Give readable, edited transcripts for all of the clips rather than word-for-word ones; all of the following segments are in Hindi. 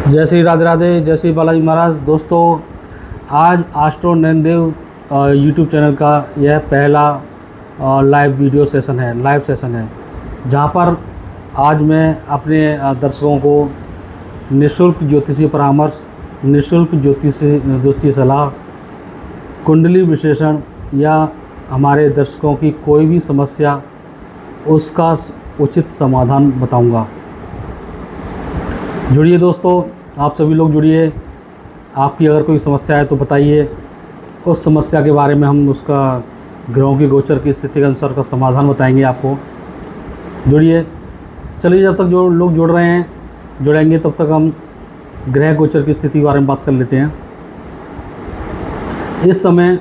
जय श्री राधे राधे, जय श्री बालाजी महाराज। दोस्तों, आज आस्ट्रो नैनदेव यूट्यूब चैनल का यह पहला लाइव सेशन है जहां पर आज मैं अपने दर्शकों को निःशुल्क ज्योतिषीय परामर्श, निःशुल्क ज्योतिषीय सलाह, कुंडली विश्लेषण या हमारे दर्शकों की कोई भी समस्या उसका उचित समाधान बताऊंगा। जुड़िए दोस्तों, आप सभी लोग जुड़िए। आपकी अगर कोई समस्या है तो बताइए, उस समस्या के बारे में हम उसका ग्रहों की गोचर की स्थिति के अनुसार का समाधान बताएंगे आपको। जुड़िए। चलिए, जब तक जो लोग जुड़ रहे हैं जुड़ेंगे तब तक हम ग्रह गोचर की स्थिति के बारे में बात कर लेते हैं। इस समय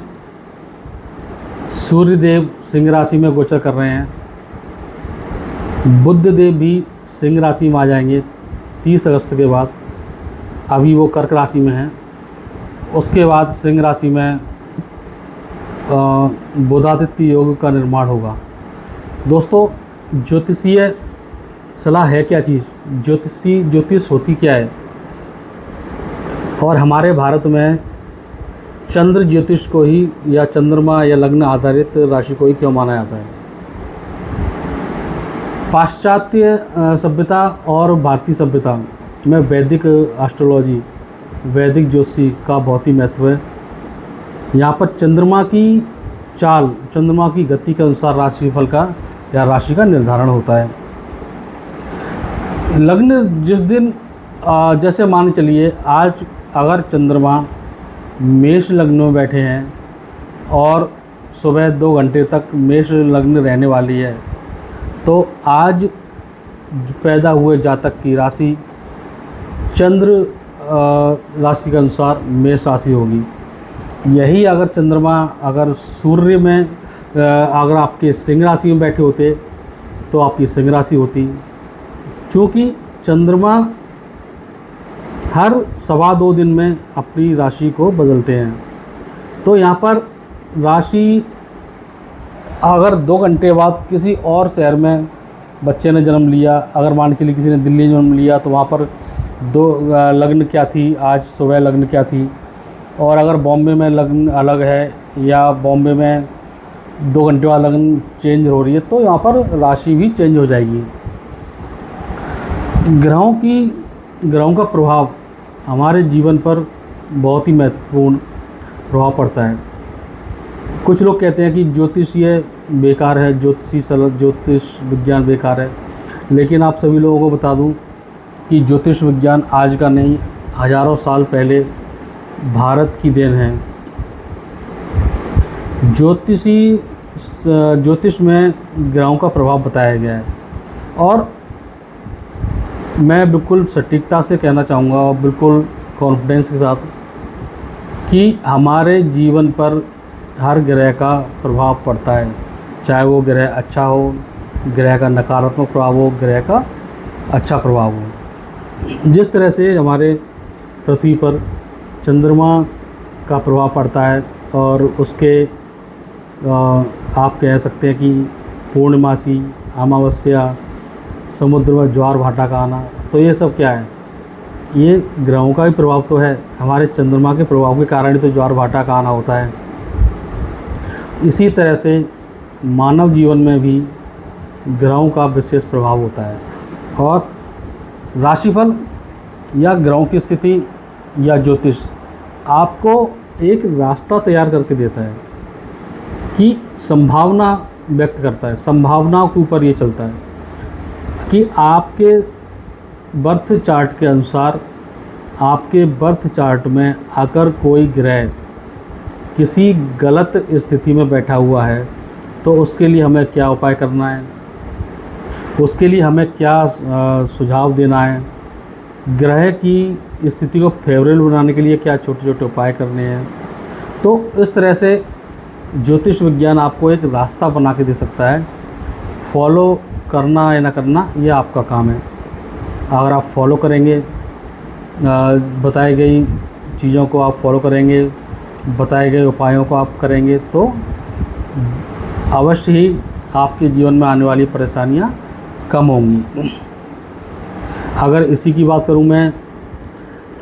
सूर्य देव सिंह राशि में गोचर कर रहे हैं। बुध देव भी सिंह राशि में आ जाएंगे 30 अगस्त के बाद। अभी वो कर्क राशि में हैं। उसके बाद सिंह राशि में बुधादित्य योग का निर्माण होगा। दोस्तों, ज्योतिषीय सलाह है क्या चीज़? ज्योतिष होती क्या है? और हमारे भारत में चंद्र ज्योतिष को ही या चंद्रमा या लग्न आधारित राशि को ही क्यों माना जाता है? पाश्चात्य सभ्यता और भारतीय सभ्यता में वैदिक एस्ट्रोलॉजी, वैदिक ज्योतिषी का बहुत ही महत्व है। यहाँ पर चंद्रमा की चाल, चंद्रमा की गति के अनुसार राशिफल का या राशि का निर्धारण होता है। लग्न जिस दिन जैसे मान चलिए, आज अगर चंद्रमा मेष लग्न में बैठे हैं और सुबह 2 घंटे तक मेष लग्न रहने वाली है, तो आज पैदा हुए जातक की राशि चंद्र राशि के अनुसार मेष राशि होगी। यही अगर चंद्रमा अगर सूर्य में अगर आपके सिंह राशि में बैठे होते तो आपकी सिंह राशि होती। चूँकि चंद्रमा हर 2.25 दिन में अपनी राशि को बदलते हैं, तो यहाँ पर राशि अगर 2 घंटे बाद किसी और शहर में बच्चे ने जन्म लिया, अगर मान के चलिए किसी ने दिल्ली जन्म लिया, तो वहाँ पर लग्न क्या थी, आज सुबह लग्न क्या थी, और अगर बॉम्बे में लग्न अलग है या बॉम्बे में 2 घंटे बाद लग्न चेंज हो रही है, तो यहाँ पर राशि भी चेंज हो जाएगी। ग्रहों का प्रभाव हमारे जीवन पर बहुत ही महत्वपूर्ण प्रभाव पड़ता है। कुछ लोग कहते हैं कि ज्योतिषीय बेकार है, ज्योतिष विज्ञान बेकार है, लेकिन आप सभी लोगों को बता दूं कि ज्योतिष विज्ञान आज का नहीं, हज़ारों साल पहले भारत की देन है। ज्योतिष में ग्रहों का प्रभाव बताया गया है, और मैं बिल्कुल सटीकता से कहना चाहूँगा और बिल्कुल कॉन्फिडेंस के साथ कि हमारे जीवन पर हर ग्रह का प्रभाव पड़ता है। चाहे वो ग्रह अच्छा हो, ग्रह का नकारात्मक प्रभाव हो, ग्रह का अच्छा प्रभाव हो। जिस तरह से हमारे पृथ्वी पर चंद्रमा का प्रभाव पड़ता है और उसके आप कह सकते हैं कि पूर्णमासी, अमावस्या, समुद्र में ज्वार भाटा का आना, तो ये सब क्या है? ये ग्रहों का ही प्रभाव तो है। हमारे चंद्रमा के प्रभाव के कारण ही तो ज्वार भाटा का आना होता है। इसी तरह से मानव जीवन में भी ग्रहों का विशेष प्रभाव होता है, और राशिफल या ग्रहों की स्थिति या ज्योतिष आपको एक रास्ता तैयार करके देता है कि संभावना व्यक्त करता है। संभावनाओं के ऊपर ये चलता है कि आपके बर्थ चार्ट के अनुसार, आपके बर्थ चार्ट में अगर कोई ग्रह किसी गलत स्थिति में बैठा हुआ है तो उसके लिए हमें क्या उपाय करना है, उसके लिए हमें क्या सुझाव देना है, ग्रह की स्थिति को फेवरेबल बनाने के लिए क्या छोटे छोटे उपाय करने हैं। तो इस तरह से ज्योतिष विज्ञान आपको एक रास्ता बना के दे सकता है। फॉलो करना या ना करना ये आपका काम है। अगर आप फॉलो करेंगे, बताई गई चीज़ों को आप फॉलो करेंगे, बताए गए उपायों को आप करेंगे, तो अवश्य ही आपके जीवन में आने वाली परेशानियां कम होंगी। अगर इसी की बात करूं मैं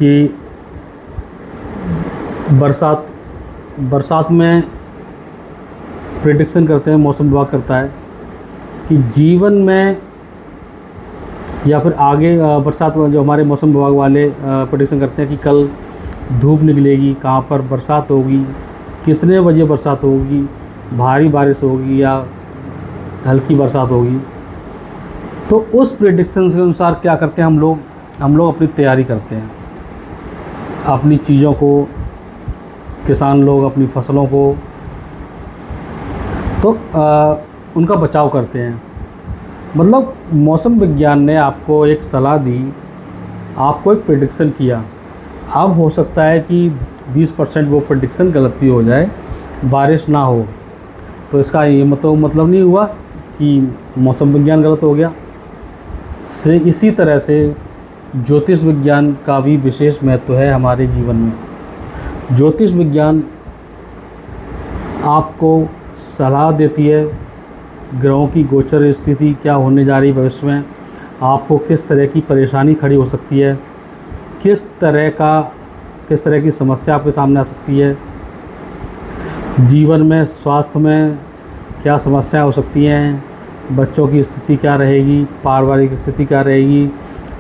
कि बरसात में प्रेडिक्शन करते हैं, मौसम विभाग करता है कि जीवन में या फिर आगे बरसात में जो हमारे मौसम विभाग वाले प्रेडिक्शन करते हैं कि कल धूप निकलेगी, कहाँ पर बरसात होगी, कितने बजे बरसात होगी, भारी बारिश होगी या हल्की बरसात होगी। तो उस प्रेडिक्शन के अनुसार क्या करते हैं हम लोग अपनी तैयारी करते हैं, अपनी चीज़ों को, किसान लोग अपनी फसलों को तो उनका बचाव करते हैं। मतलब मौसम विज्ञान ने आपको एक सलाह दी, आपको एक प्रेडिक्शन किया। अब हो सकता है कि 20% वो प्रेडिक्शन गलत भी हो जाए, बारिश ना हो, तो इसका ये मतलब नहीं हुआ कि मौसम विज्ञान गलत हो गया। से इसी तरह से ज्योतिष विज्ञान का भी विशेष महत्व है हमारे जीवन में। ज्योतिष विज्ञान आपको सलाह देती है ग्रहों की गोचर स्थिति क्या होने जा रही भविष्य में, आपको किस तरह की परेशानी खड़ी हो सकती है, किस तरह की समस्या आपके सामने आ सकती है, जीवन में स्वास्थ्य में क्या समस्याएं हो सकती हैं, बच्चों की स्थिति क्या रहेगी, पारिवारिक स्थिति क्या रहेगी,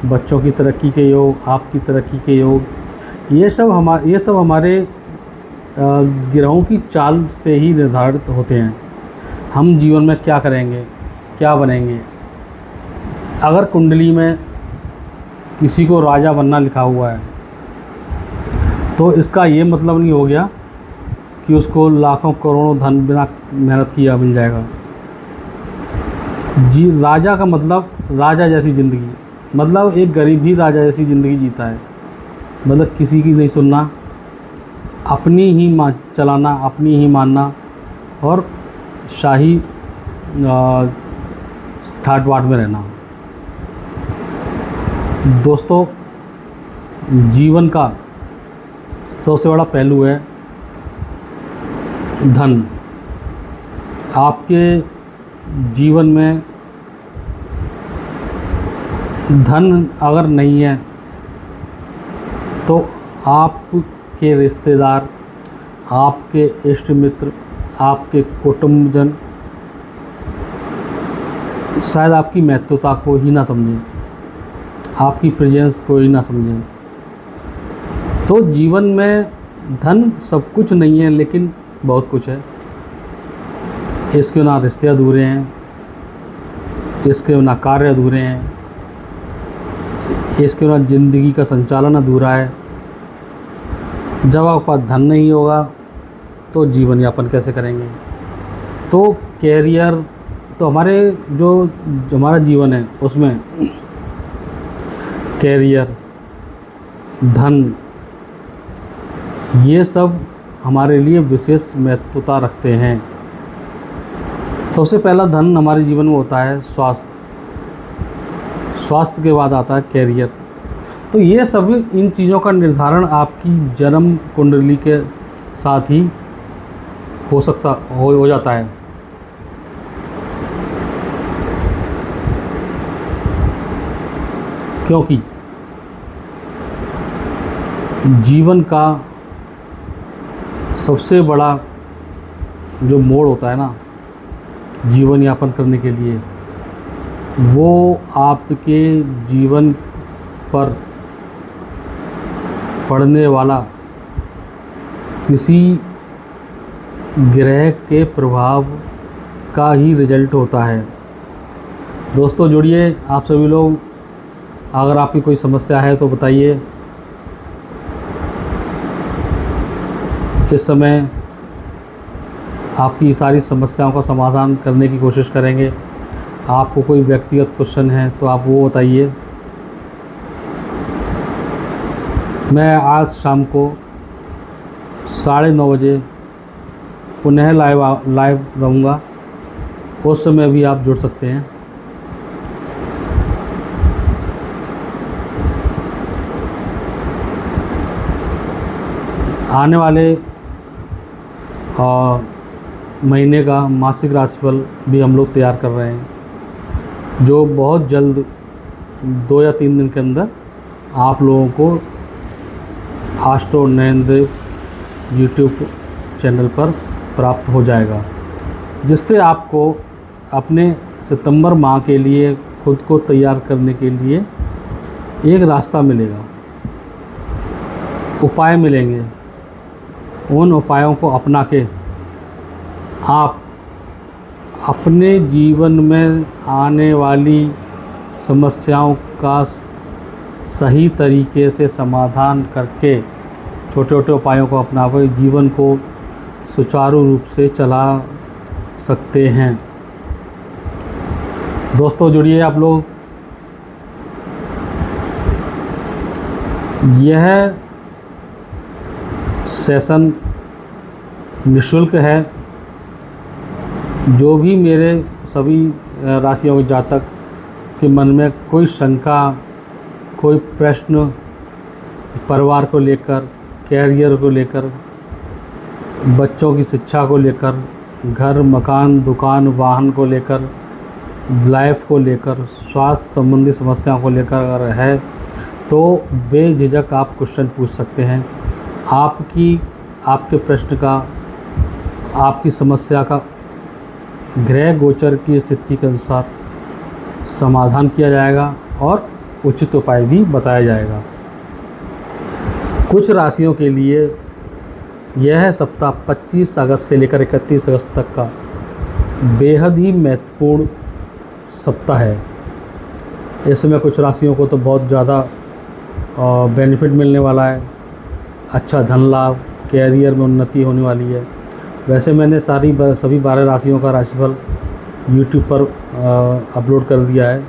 बच्चों की तरक्की के योग, आपकी तरक्की के योग, ये सब हमारे ग्रहों की चाल से ही निर्धारित होते हैं। हम जीवन में क्या करेंगे, क्या बनेंगे। अगर कुंडली में किसी को राजा बनना लिखा हुआ है तो इसका ये मतलब नहीं हो गया कि उसको लाखों करोड़ों धन बिना मेहनत किया मिल जाएगा। राजा का मतलब राजा जैसी ज़िंदगी, मतलब एक गरीब भी राजा जैसी ज़िंदगी जीता है। मतलब किसी की नहीं सुनना, अपनी ही चलाना, अपनी ही मानना और शाही ठाट बाट में रहना। दोस्तों, जीवन का सबसे बड़ा पहलू है धन। आपके जीवन में धन अगर नहीं है तो आपके रिश्तेदार, आपके इष्ट मित्र, आपके कुटुंबजन शायद आपकी महत्वता को ही ना समझें, आपकी प्रेजेंस को ही ना समझें। तो जीवन में धन सब कुछ नहीं है, लेकिन बहुत कुछ है। इसके बिना रिश्ते अधूरे हैं, इसके बिना कार्य अधूरे हैं, इसके बिना ज़िंदगी का संचालन अधूरा है। जब आपके पास धन नहीं होगा तो जीवन यापन कैसे करेंगे। तो कैरियर, तो हमारा जीवन है उसमें कैरियर, धन, ये सब हमारे लिए विशेष महत्वता रखते हैं। सबसे पहला धन हमारे जीवन में होता है स्वास्थ्य, स्वास्थ्य के बाद आता है कैरियर। तो ये सभी इन चीज़ों का निर्धारण आपकी जन्म कुंडली के साथ ही हो जाता है। क्योंकि जीवन का सबसे बड़ा जो मोड़ होता है ना जीवन यापन करने के लिए, वो आपके जीवन पर पड़ने वाला किसी ग्रह के प्रभाव का ही रिजल्ट होता है। दोस्तों जुड़िए आप सभी लोग, अगर आपकी कोई समस्या है तो बताइए। इस समय आपकी सारी समस्याओं का समाधान करने की कोशिश करेंगे। आपको कोई व्यक्तिगत क्वेश्चन है तो आप वो बताइए। मैं आज शाम को 9:30 बजे पुनः लाइव रहूँगा, उस समय भी आप जुड़ सकते हैं। आने वाले महीने का मासिक राशिफल भी हम लोग तैयार कर रहे हैं, जो बहुत जल्द 2 या 3 दिन के अंदर आप लोगों को एस्ट्रो नयनदेव यूट्यूब चैनल पर प्राप्त हो जाएगा, जिससे आपको अपने सितंबर माह के लिए खुद को तैयार करने के लिए एक रास्ता मिलेगा, उपाय मिलेंगे। उन उपायों को अपना के आप अपने जीवन में आने वाली समस्याओं का सही तरीके से समाधान करके छोटे छोटे उपायों को अपनाकर जीवन को सुचारू रूप से चला सकते हैं। दोस्तों जुड़िए आप लोग। यह सेशन निःशुल्क है। जो भी मेरे सभी राशियों के जातक के मन में कोई शंका, कोई प्रश्न परिवार को लेकर, कैरियर को लेकर, बच्चों की शिक्षा को लेकर, घर मकान दुकान वाहन को लेकर, लाइफ को लेकर, स्वास्थ्य संबंधी समस्याओं को लेकर अगर है तो बेझिझक आप क्वेश्चन पूछ सकते हैं। आपके प्रश्न का, आपकी समस्या का ग्रह गोचर की स्थिति के अनुसार समाधान किया जाएगा और उचित उपाय भी बताया जाएगा। कुछ राशियों के लिए यह सप्ताह 25 अगस्त से लेकर 31 अगस्त तक का बेहद ही महत्वपूर्ण सप्ताह है। इसमें कुछ राशियों को तो बहुत ज़्यादा बेनिफिट मिलने वाला है, अच्छा धन लाभ, कैरियर में उन्नति होने वाली है। वैसे मैंने सभी 12 राशियों का राशिफल यूट्यूब पर अपलोड कर दिया है,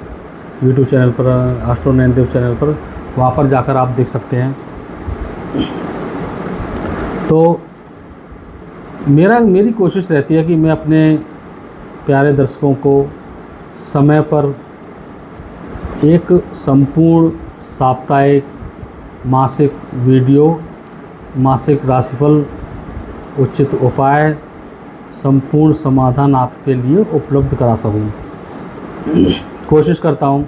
यूट्यूब चैनल पर, एस्ट्रो नयनदेव चैनल पर, वहाँ पर जाकर आप देख सकते हैं। तो मेरी कोशिश रहती है कि मैं अपने प्यारे दर्शकों को समय पर एक संपूर्ण साप्ताहिक, मासिक वीडियो, मासिक राशिफल, उचित उपाय, संपूर्ण समाधान आपके लिए उपलब्ध करा सकूं। कोशिश करता हूं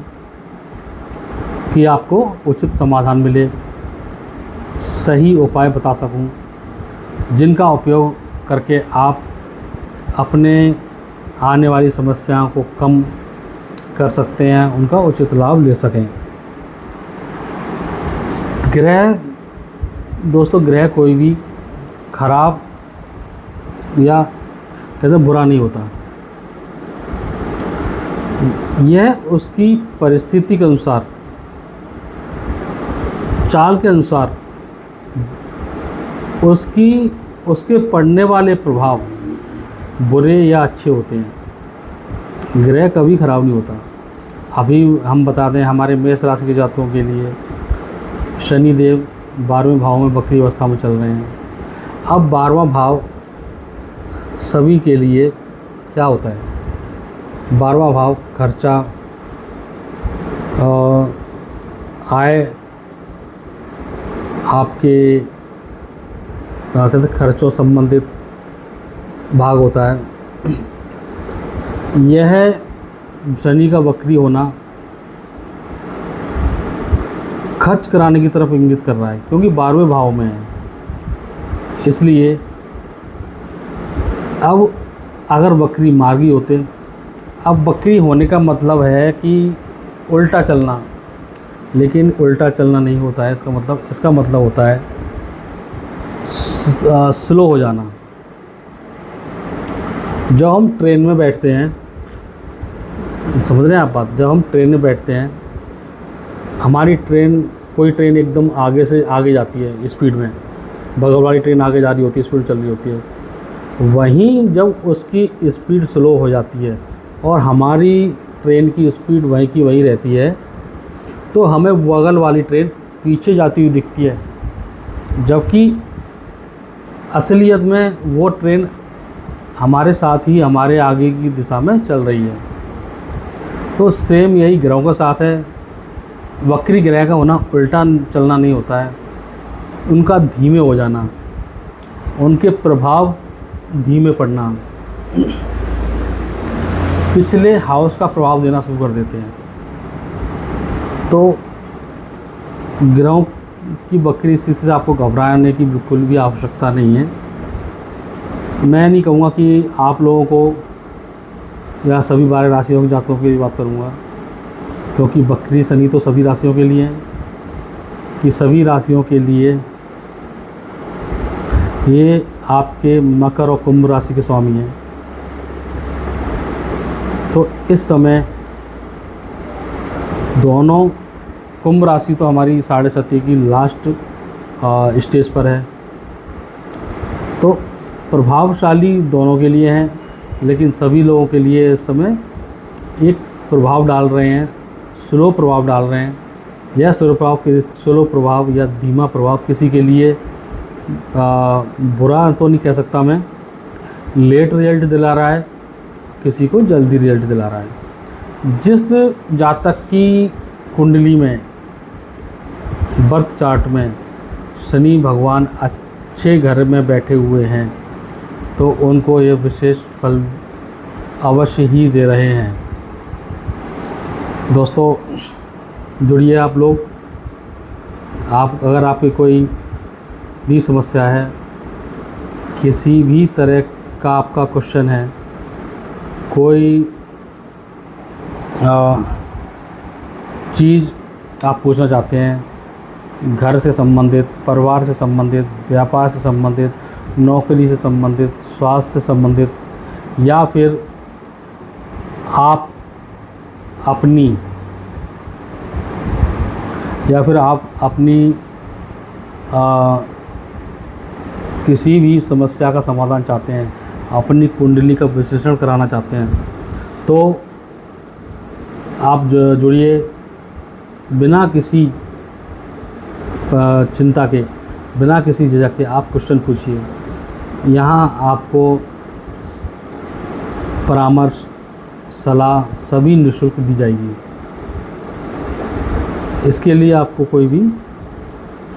कि आपको उचित समाधान मिले, सही उपाय बता सकूं, जिनका उपयोग करके आप अपने आने वाली समस्याओं को कम कर सकते हैं, उनका उचित लाभ ले सकें। दोस्तों ग्रह कोई भी खराब या कहते हैं बुरा नहीं होता। यह उसकी परिस्थिति के अनुसार, चाल के अनुसार उसके पड़ने वाले प्रभाव बुरे या अच्छे होते हैं। ग्रह कभी खराब नहीं होता। अभी हम बता दें, हमारे मेष राशि के जातकों के लिए शनिदेव 12वें भाव में वक्री अवस्था में चल रहे हैं। अब 12वां भाव सभी के लिए क्या होता है? 12वां भाव खर्चा, आय, आपके कहते हैं खर्चों संबंधित भाग होता है। यह शनि का वक्री होना खर्च कराने की तरफ इंगित कर रहा है, क्योंकि 12वें भाव में है। इसलिए अब अगर वक्री मार्गी होते, अब वक्री होने का मतलब है कि उल्टा चलना, लेकिन उल्टा चलना नहीं होता है। इसका मतलब होता है स्लो हो जाना। जब हम ट्रेन में बैठते हैं, समझ रहे हैं आप बात? जब हम ट्रेन में बैठते हैं, हमारी कोई ट्रेन एकदम आगे से आगे जाती है स्पीड में, बगल वाली ट्रेन आगे जा रही होती है, स्पीड चल रही होती है। वहीं जब उसकी स्पीड स्लो हो जाती है और हमारी ट्रेन की स्पीड वहीं की वहीं रहती है, तो हमें बगल वाली ट्रेन पीछे जाती हुई दिखती है, जबकि असलियत में वो ट्रेन हमारे साथ ही हमारे आगे की दिशा में चल रही है। तो सेम यही ग्रहों के साथ है। वक्री ग्रह का होना उल्टा चलना नहीं होता है, उनका धीमे हो जाना, उनके प्रभाव धीमे पड़ना, पिछले हाउस का प्रभाव देना शुरू कर देते हैं। तो ग्रहों कि वक्री स्थिति से आपको घबराने की बिल्कुल भी आवश्यकता नहीं है। मैं नहीं कहूँगा कि आप लोगों को या सभी 12 राशियों के जातकों के लिए बात करूँगा, क्योंकि वक्री शनि तो सभी राशियों के लिए है, कि सभी राशियों के लिए ये आपके मकर और कुंभ राशि के स्वामी हैं। तो इस समय दोनों, कुंभ राशि तो हमारी 7.5 की लास्ट स्टेज पर है, तो प्रभावशाली दोनों के लिए हैं, लेकिन सभी लोगों के लिए इस समय एक प्रभाव डाल रहे हैं, स्लो प्रभाव डाल रहे हैं। यह स्लो प्रभाव या धीमा प्रभाव किसी के लिए बुरा तो नहीं कह सकता मैं, लेट रिजल्ट दिला रहा है, किसी को जल्दी रिजल्ट दिला रहा है। जिस जातक की कुंडली में, बर्थ चार्ट में शनि भगवान अच्छे घर में बैठे हुए हैं, तो उनको ये विशेष फल अवश्य ही दे रहे हैं। दोस्तों जुड़िए आप लोग। अगर आपकी कोई भी समस्या है, किसी भी तरह का आपका क्वेश्चन है, कोई चीज़ आप पूछना चाहते हैं, घर से संबंधित, परिवार से संबंधित, व्यापार से संबंधित, नौकरी से संबंधित, स्वास्थ्य से संबंधित, या फिर आप अपनी किसी भी समस्या का समाधान चाहते हैं, अपनी कुंडली का विश्लेषण कराना चाहते हैं, तो आप जुड़िए। बिना किसी चिंता के, बिना किसी झिझक के आप क्वेश्चन पूछिए। यहाँ आपको परामर्श, सलाह सभी निःशुल्क दी जाएगी। इसके लिए आपको कोई भी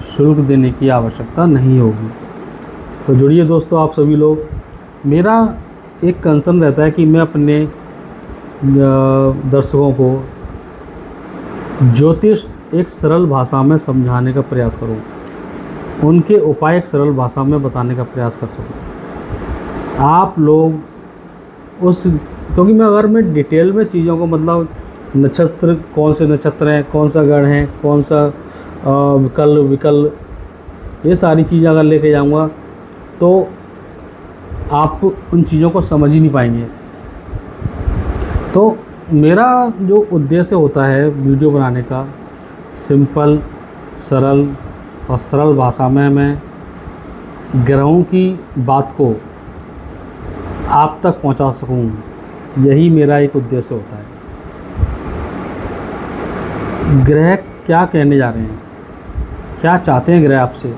शुल्क देने की आवश्यकता नहीं होगी। तो जुड़िए दोस्तों आप सभी लोग। मेरा एक कंसर्न रहता है कि मैं अपने दर्शकों को ज्योतिष एक सरल भाषा में समझाने का प्रयास करूं, उनके उपाय एक सरल भाषा में बताने का प्रयास कर सकूं। आप लोग क्योंकि अगर मैं डिटेल में चीज़ों को, मतलब नक्षत्र, कौन से नक्षत्र हैं, कौन सा गण है, कौन सा विकल, ये सारी चीज़ें अगर लेके जाऊंगा तो आप उन चीज़ों को समझ ही नहीं पाएंगे। तो मेरा जो उद्देश्य होता है वीडियो बनाने का, सिंपल, सरल और सरल भाषा में मैं ग्रहों की बात को आप तक पहुंचा सकूं, यही मेरा एक उद्देश्य होता है। ग्रह क्या कहने जा रहे हैं, क्या चाहते हैं ग्रह आपसे,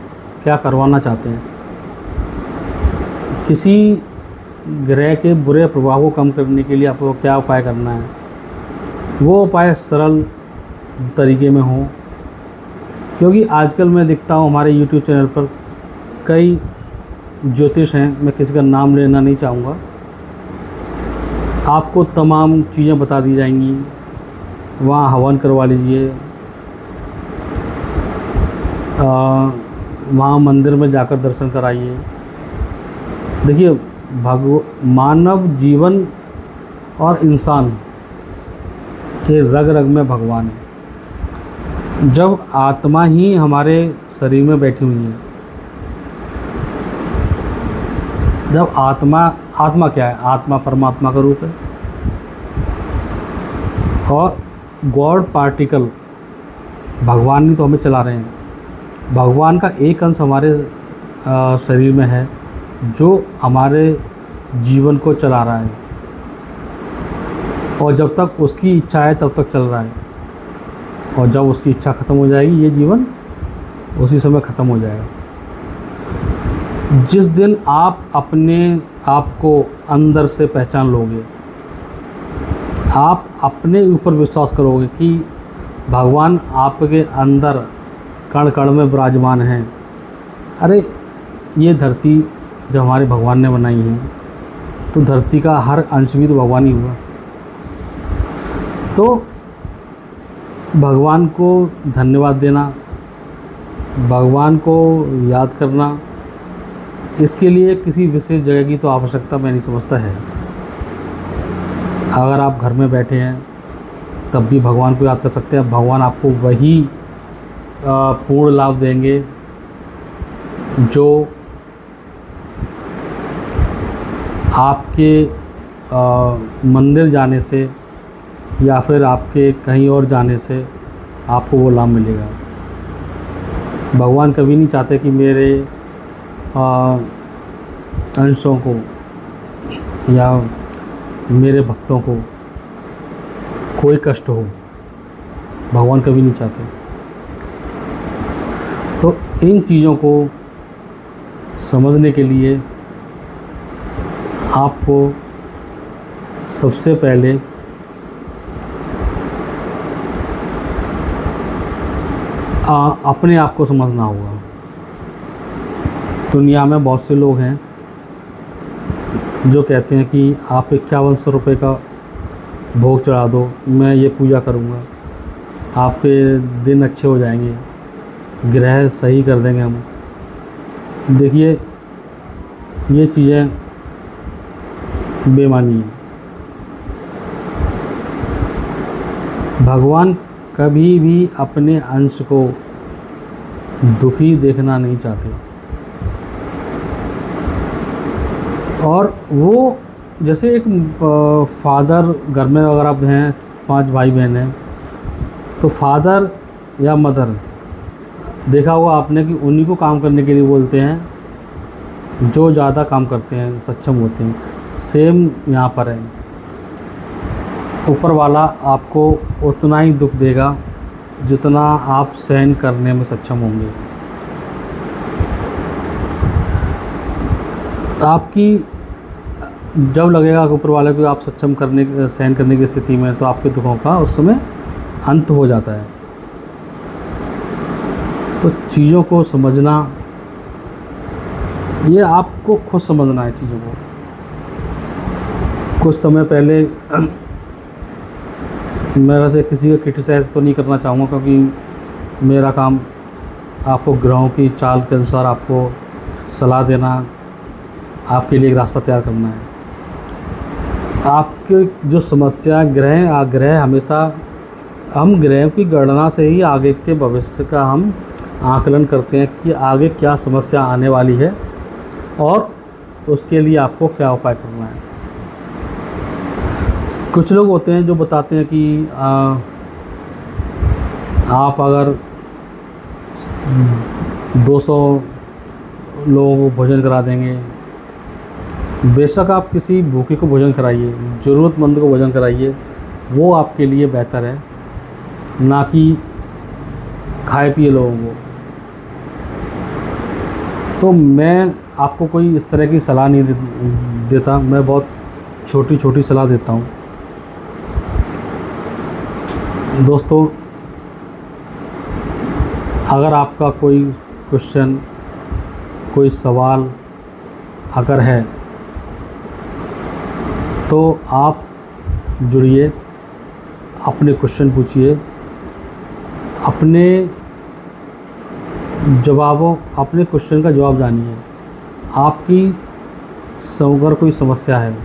क्या करवाना चाहते हैं। किसी ग्रह के बुरे प्रभाव को कम करने के लिए आपको क्या उपाय करना है, वो उपाय सरल तरीके में हो। क्योंकि आजकल मैं देखता हूँ हमारे YouTube चैनल पर कई ज्योतिष हैं, मैं किसी का नाम लेना नहीं चाहूँगा, आपको तमाम चीज़ें बता दी जाएंगी, वहाँ हवन करवा लीजिए, वहाँ मंदिर में जाकर दर्शन कराइए। देखिए मानव जीवन और इंसान के रग रग में भगवान है। जब आत्मा ही हमारे शरीर में बैठी हुई है, जब आत्मा क्या है, आत्मा परमात्मा का रूप है, और गॉड पार्टिकल भगवान ही तो हमें चला रहे हैं। भगवान का एक अंश हमारे शरीर में है जो हमारे जीवन को चला रहा है, और जब तक उसकी इच्छा है तब तक चल रहा है, और जब उसकी इच्छा ख़त्म हो जाएगी ये जीवन उसी समय ख़त्म हो जाएगा। जिस दिन आप अपने आप को अंदर से पहचान लोगे, आप अपने ऊपर विश्वास करोगे कि भगवान आपके अंदर कण कण में विराजमान हैं। अरे ये धरती जब हमारे भगवान ने बनाई है, तो धरती का हर अंश भी तो भगवान ही हुआ। तो भगवान को धन्यवाद देना, भगवान को याद करना, इसके लिए किसी विशेष जगह की तो आवश्यकता मैं नहीं समझता है। अगर आप घर में बैठे हैं तब भी भगवान को याद कर सकते हैं। भगवान आपको वही पूर्ण लाभ देंगे जो आपके मंदिर जाने से या फिर आपके कहीं और जाने से आपको वो लाभ मिलेगा। भगवान कभी नहीं चाहते कि मेरे अंशों को या मेरे भक्तों को कोई कष्ट हो। भगवान कभी नहीं चाहते। तो इन चीज़ों को समझने के लिए आपको सबसे पहले अपने आप को समझना होगा। दुनिया में बहुत से लोग हैं जो कहते हैं कि आप 5100 रुपये का भोग चढ़ा दो, मैं ये पूजा करूँगा, आपके दिन अच्छे हो जाएंगे, ग्रह सही कर देंगे हम। देखिए, ये चीज़ें बेमानी है। भगवान कभी भी अपने अंश को दुखी देखना नहीं चाहते। और वो जैसे एक फादर, घर में अगर आप हैं 5 भाई बहन हैं, तो फादर या मदर, देखा होगा आपने कि उन्हीं को काम करने के लिए बोलते हैं जो ज़्यादा काम करते हैं, सक्षम होते हैं। सेम यहाँ पर है। ऊपर वाला आपको उतना ही दुख देगा जितना आप सहन करने में सक्षम होंगे। आपकी जब लगेगा कि ऊपर वाले को आप सक्षम करने, सहन करने की स्थिति में, तो आपके दुखों का उस समय अंत हो जाता है। तो चीज़ों को समझना, ये आपको खुद समझना है चीज़ों को। कुछ समय पहले मैं वैसे किसी का क्रिटिसाइज़ तो नहीं करना चाहूँगा, क्योंकि मेरा काम आपको ग्रहों की चाल के अनुसार आपको सलाह देना, आपके लिए एक रास्ता तैयार करना है। आपके जो समस्या ग्रह हमेशा, हम ग्रहों की गणना से ही आगे के भविष्य का हम आकलन करते हैं कि आगे क्या समस्या आने वाली है और उसके लिए आपको क्या उपाय करना है। कुछ लोग होते हैं जो बताते हैं कि आप अगर 200 लोगों को भोजन करा देंगे, बेशक आप किसी भूखे को भोजन कराइए, ज़रूरतमंद को भोजन कराइए, वो आपके लिए बेहतर है, ना कि खाए पिए लोगों को। तो मैं आपको कोई इस तरह की सलाह नहीं देता, मैं बहुत छोटी छोटी सलाह देता हूँ। दोस्तों, अगर आपका कोई क्वेश्चन, कोई सवाल अगर है तो आप जुड़िए, अपने क्वेश्चन पूछिए, अपने क्वेश्चन का जवाब जानिए। आपकी अगर कोई समस्या है,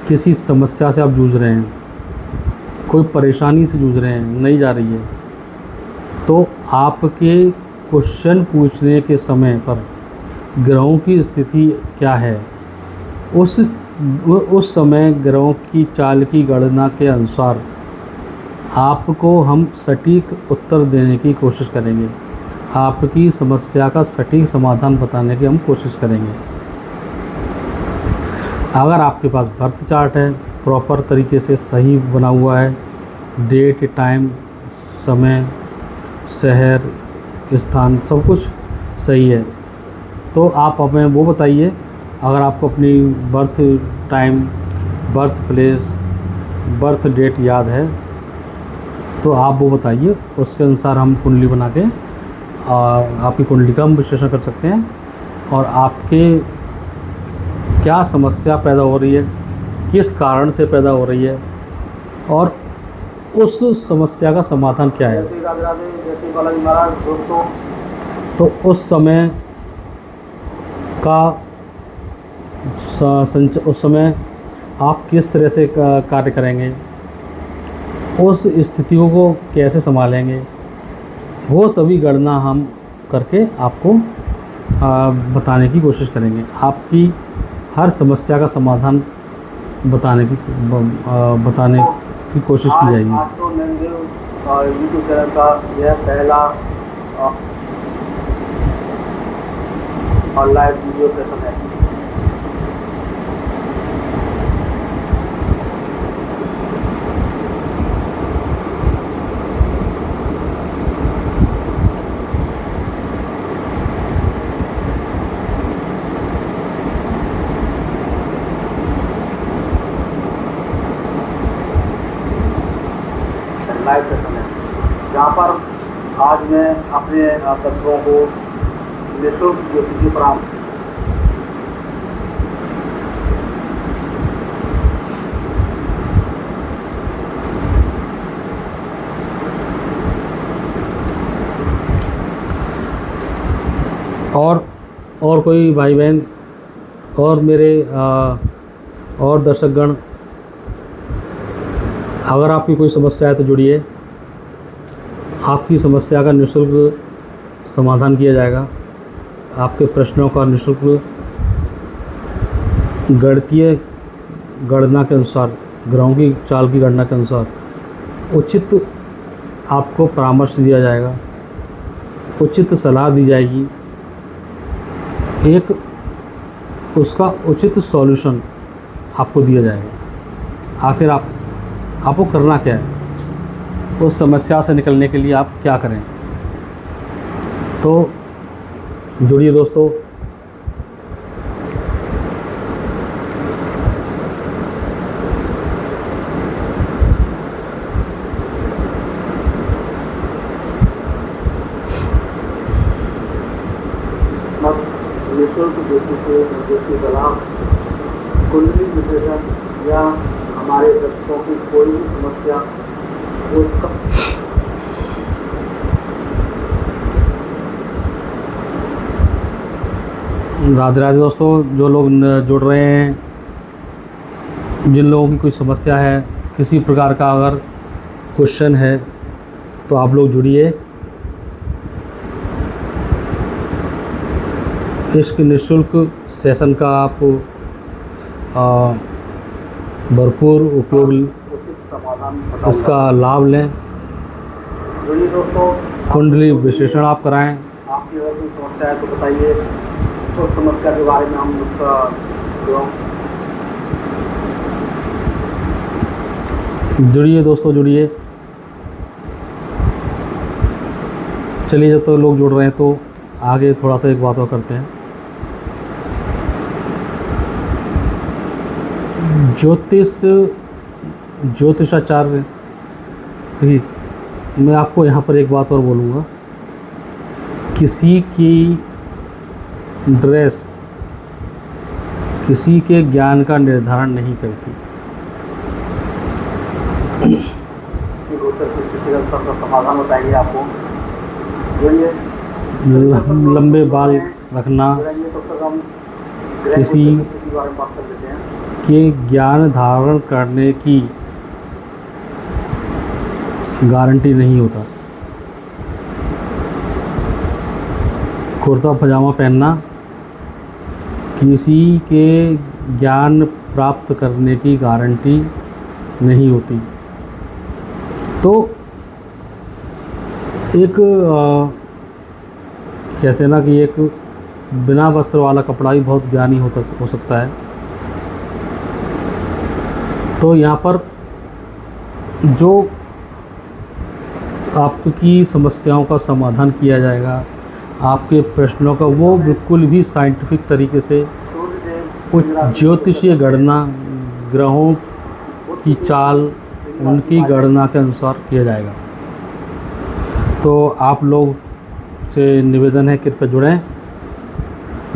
किसी समस्या से आप जूझ रहे हैं, कोई परेशानी से जूझ रहे हैं, नहीं जा रही है, तो आपके क्वेश्चन पूछने के समय पर ग्रहों की स्थिति क्या है, उस समय ग्रहों की चाल की गणना के अनुसार आपको हम सटीक उत्तर देने की कोशिश करेंगे। आपकी समस्या का सटीक समाधान बताने की हम कोशिश करेंगे। अगर आपके पास बर्थ चार्ट है, प्रॉपर तरीके से सही बना हुआ है, डेट, टाइम, समय, शहर, स्थान, सब कुछ सही है, तो आप हमें वो बताइए। अगर आपको अपनी birth time, birth place, birth date याद है तो आप वो बताइए, उसके अनुसार हम कुंडली बना के और आपकी कुंडली का हम विश्लेषण कर सकते हैं और आपके क्या समस्या पैदा हो रही है, किस कारण से पैदा हो रही है और उस समस्या का समाधान क्या है। तो उस समय का उस समय आप किस तरह से कार्य करेंगे, उस स्थितियों को कैसे संभालेंगे, वो सभी गणना हम करके आपको बताने की कोशिश करेंगे। आपकी हर समस्या का समाधान बताने की कोशिश की जाएगी। आज तो नंदेव यूट्यूब चैनल का यह पहला और लाइव वीडियो सेशन है। लाइव सेशन है जहाँ पर आज मैं अपने दर्शकों को निःशुल्क ज्योतिषीय परामर्श और कोई भाई बहन और मेरे और दर्शकगण, अगर आपकी कोई समस्या है तो जुड़िए। आपकी समस्या का निःशुल्क समाधान किया जाएगा। आपके प्रश्नों का निःशुल्क गणितीय गणना के अनुसार, ग्रहों की चाल की गणना के अनुसार उचित आपको परामर्श दिया जाएगा, उचित सलाह दी जाएगी, एक उसका उचित सॉल्यूशन आपको दिया जाएगा। आखिर आपको करना क्या है, उस समस्या से निकलने के लिए आप क्या करें। तो जुड़िए दोस्तों। निःशुल्क ज्योतिषीय सलाह, कुंडली विश्लेषण या हमारे दर्शकों की कोई भी समस्या उसका राधे राधे दोस्तों। जो लोग जुड़ रहे हैं, जिन लोगों की कोई समस्या है, किसी प्रकार का अगर क्वेश्चन है तो आप लोग जुड़िए। इस निःशुल्क सेशन का आप भरपूर उपयोग, इसका लाभ लें। कुंडली विश्लेषण आप कराएं। आपकी अगर कोई समस्या है तो बताइए, उस समस्या के बारे में हम उसका जुड़िए दोस्तों, जुड़िए। चलिए, जब तक तो लोग जुड़ रहे हैं तो आगे थोड़ा सा एक बात और करते हैं। ज्योतिषाचार्य, देखिए मैं आपको यहाँ पर एक बात और बोलूँगा, किसी की ड्रेस किसी के ज्ञान का निर्धारण नहीं करती। समाधान बताइए आपको। लंबे बाल रखना किसी के ज्ञान धारण करने की गारंटी नहीं होता। कुर्ता पजामा पहनना किसी के ज्ञान प्राप्त करने की गारंटी नहीं होती। तो एक कहते हैं ना कि एक बिना वस्त्र वाला कपड़ा ही बहुत ज्ञानी हो सकता है। तो यहाँ पर जो आपकी समस्याओं का समाधान किया जाएगा, आपके प्रश्नों का, वो बिल्कुल भी साइंटिफिक तरीके से ज्योतिषीय गणना, ग्रहों की चाल, उनकी गणना के अनुसार किया जाएगा। तो आप लोग से निवेदन है, कृपया जुड़ें,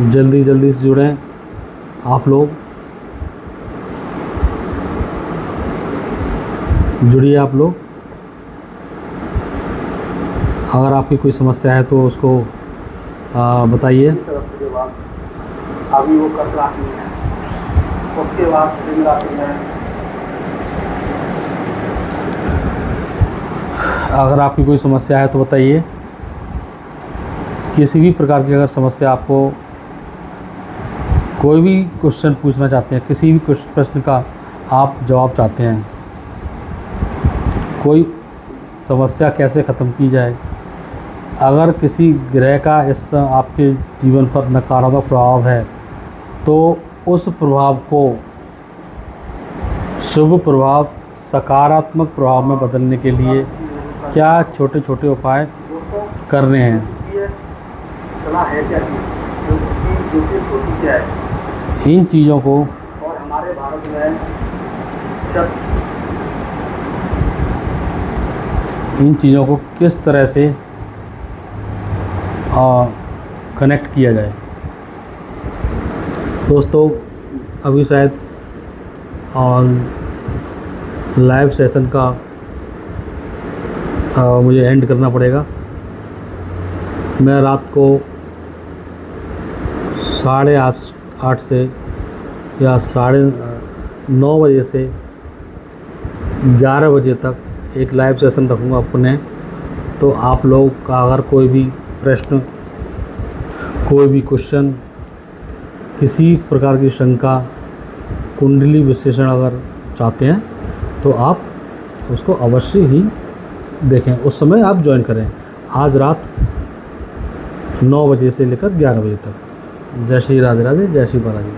जल्दी से जुड़ें। आप लोग जुड़िए। आप लोग, अगर आपकी कोई समस्या है तो उसको बताइए। इस हफ्ते के बाद अभी वो कर्क राशि में है, उसके बाद सिंह राशि में। अगर आपकी कोई समस्या है तो बताइए। किसी भी प्रकार की अगर समस्या, आपको कोई भी क्वेश्चन पूछना चाहते हैं, किसी भी प्रश्न का आप जवाब चाहते हैं, कोई समस्या कैसे ख़त्म की जाए, अगर किसी ग्रह का इस आपके जीवन पर नकारात्मक प्रभाव है तो उस प्रभाव को शुभ प्रभाव, सकारात्मक प्रभाव में बदलने के लिए क्या छोटे छोटे उपाय करने हैं। सलाह है क्या, ज्योतिष होती क्या है, इन चीज़ों को, और हमारे भारत में जब इन चीज़ों को किस तरह से कनेक्ट किया जाए। दोस्तों, अभी शायद लाइव सेशन का मुझे एंड करना पड़ेगा। मैं रात को 8:30 से या 9:30 बजे से 11 बजे तक एक लाइव सेशन रखूँगा अपने। तो आप लोग का अगर कोई भी प्रश्न, कोई भी क्वेश्चन, किसी प्रकार की शंका, कुंडली विश्लेषण अगर चाहते हैं तो आप उसको अवश्य ही देखें, उस समय आप ज्वाइन करें। आज रात 9 बजे से लेकर 11 बजे तक। जय श्री राधे राधे, जय श्री बालाजी।